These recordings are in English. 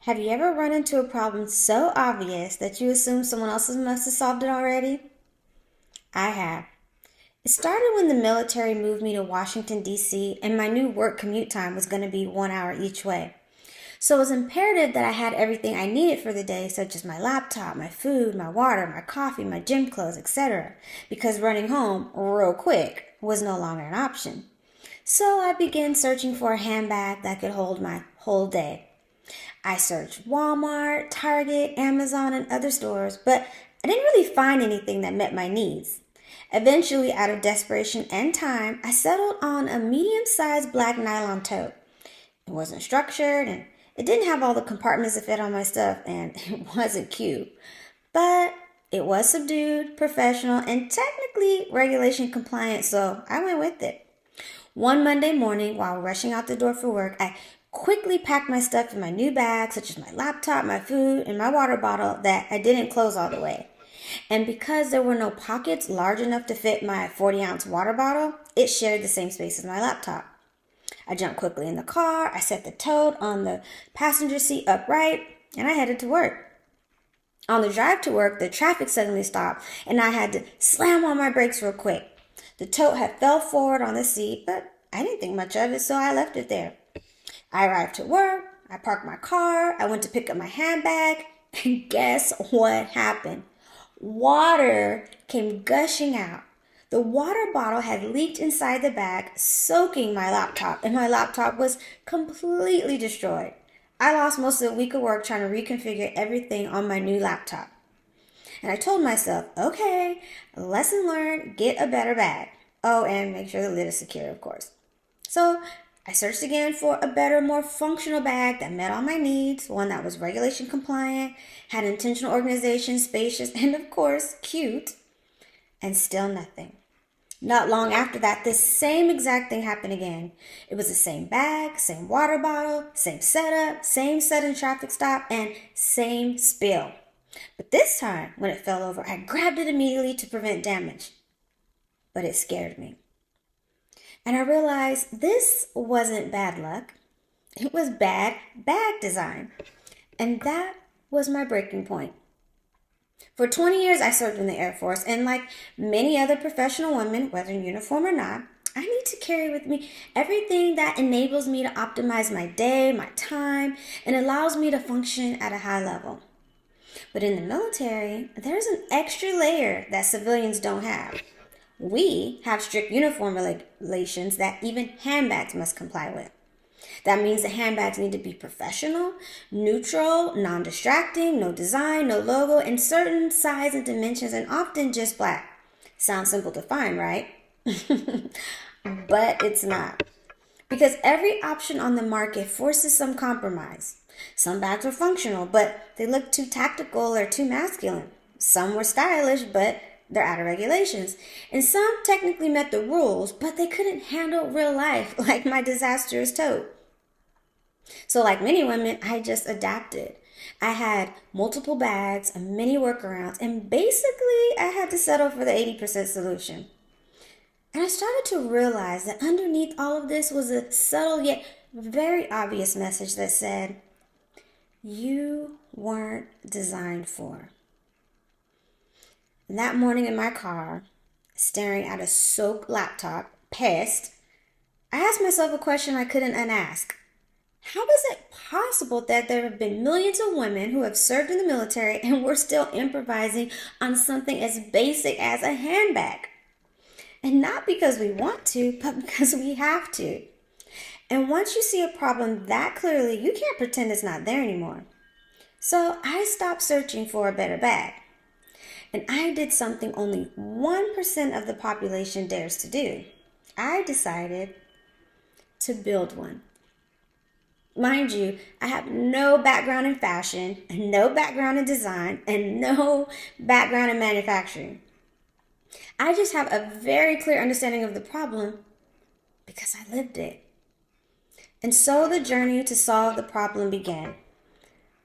Have you ever run into a problem so obvious that you assume someone else must have solved it already? I have. It started when the military moved me to Washington, D.C., and my new work commute time was going to be 1 hour each way. So it was imperative that I had everything I needed for the day, such as my laptop, my food, my water, my coffee, my gym clothes, etc., because running home real quick was no longer an option. So I began searching for a handbag that could hold my whole day. I searched Walmart, Target, Amazon, and other stores, but I didn't really find anything that met my needs. Eventually, out of desperation and time, I settled on a medium sized black nylon tote. It wasn't structured and it didn't have all the compartments that fit all my stuff, and it wasn't cute. But it was subdued, professional, and technically regulation compliant, so I went with it. One Monday morning, while rushing out the door for work, I quickly packed my stuff in my new bag, such as my laptop, my food, and my water bottle that I didn't close all the way. And because there were no pockets large enough to fit my 40-ounce water bottle, it shared the same space as my laptop. I jumped quickly in the car, I set the tote on the passenger seat upright, and I headed to work. On the drive to work, the traffic suddenly stopped, and I had to slam on my brakes real quick. The tote had fell forward on the seat, but I didn't think much of it, so I left it there. I arrived to work, I parked my car, I went to pick up my handbag, and guess what happened? Water came gushing out. The water bottle had leaked inside the bag, soaking my laptop, and my laptop was completely destroyed. I lost most of the week of work trying to reconfigure everything on my new laptop. And I told myself, okay, lesson learned, get a better bag. Oh, and make sure the lid is secure, of course. So I searched again for a better, more functional bag that met all my needs, one that was regulation compliant, had intentional organization, spacious, and of course, cute. And still nothing. Not long after that, this same exact thing happened again. It was the same bag, same water bottle, same setup, same sudden traffic stop, and same spill. But this time, when it fell over, I grabbed it immediately to prevent damage. But it scared me. And I realized this wasn't bad luck. It was bad bag design. And that was my breaking point. For 20 years, I served in the Air Force, and like many other professional women, whether in uniform or not, I need to carry with me everything that enables me to optimize my day, my time, and allows me to function at a high level. But in the military, there's an extra layer that civilians don't have. We have strict uniform regulations that even handbags must comply with. That means the handbags need to be professional, neutral, non-distracting, no design, no logo, in certain size and dimensions, and often just black. Sounds simple to find, right? But it's not. Because every option on the market forces some compromise. Some bags were functional, but they looked too tactical or too masculine. Some were stylish, but they're out of regulations. And some technically met the rules, but they couldn't handle real life, like my disastrous tote. So like many women, I just adapted. I had multiple bags and many workarounds, and basically I had to settle for the 80% solution. And I started to realize that underneath all of this was a subtle yet very obvious message that said, you weren't designed for. And that morning in my car, staring at a soaked laptop, pissed, I asked myself a question I couldn't unask. How is it possible that there have been millions of women who have served in the military and we're still improvising on something as basic as a handbag? And not because we want to, but because we have to. And once you see a problem that clearly, you can't pretend it's not there anymore. So I stopped searching for a better bag. And I did something only 1% of the population dares to do. I decided to build one. Mind you, I have no background in fashion, and no background in design, and no background in manufacturing. I just have a very clear understanding of the problem because I lived it. And so the journey to solve the problem began.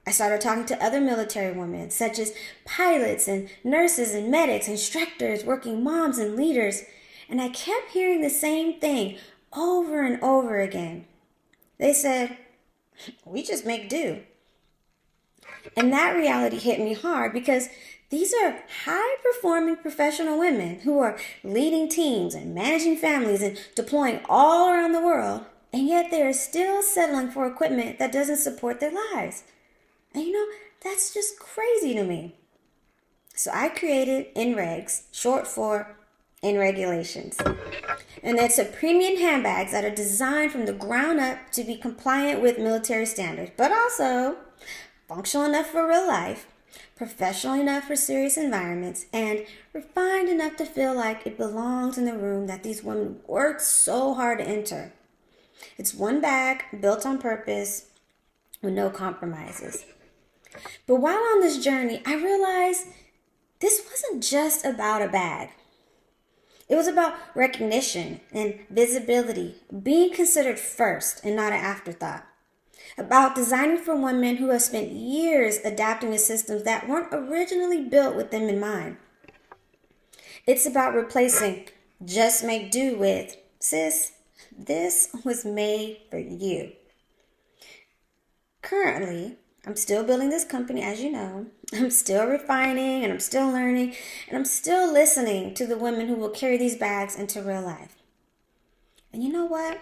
I started talking to other military women, such as pilots and nurses and medics, instructors, working moms and leaders, and I kept hearing the same thing over and over again. They said, we just make do. And that reality hit me hard because these are high performing professional women who are leading teams and managing families and deploying all around the world. And yet they are still settling for equipment that doesn't support their lives. And that's just crazy to me. So I created INREGs, short for In Regulations. And it's a premium handbags that are designed from the ground up to be compliant with military standards, but also functional enough for real life, professional enough for serious environments, and refined enough to feel like it belongs in the room that these women worked so hard to enter. It's one bag built on purpose with no compromises. But while on this journey, I realized this wasn't just about a bag. It was about recognition and visibility, being considered first and not an afterthought. About designing for women who have spent years adapting to systems that weren't originally built with them in mind. It's about replacing just make do with, sis, this was made for you. Currently, I'm still building this company, as you know. I'm still refining and I'm still learning and I'm still listening to the women who will carry these bags into real life. And you know what?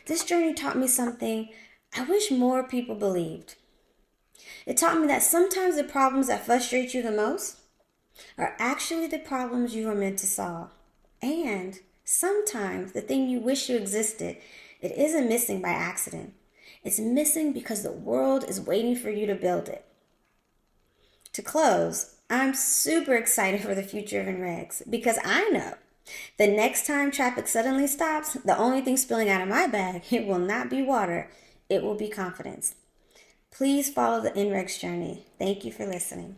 This journey taught me something I wish more people believed. It taught me that sometimes the problems that frustrate you the most are actually the problems you were meant to solve. And sometimes the thing you wish you existed, it isn't missing by accident. It's missing because the world is waiting for you to build it. To close, I'm super excited for the future of INREGs because I know the next time traffic suddenly stops, the only thing spilling out of my bag, it will not be water, it will be confidence. Please follow the INREGs journey. Thank you for listening.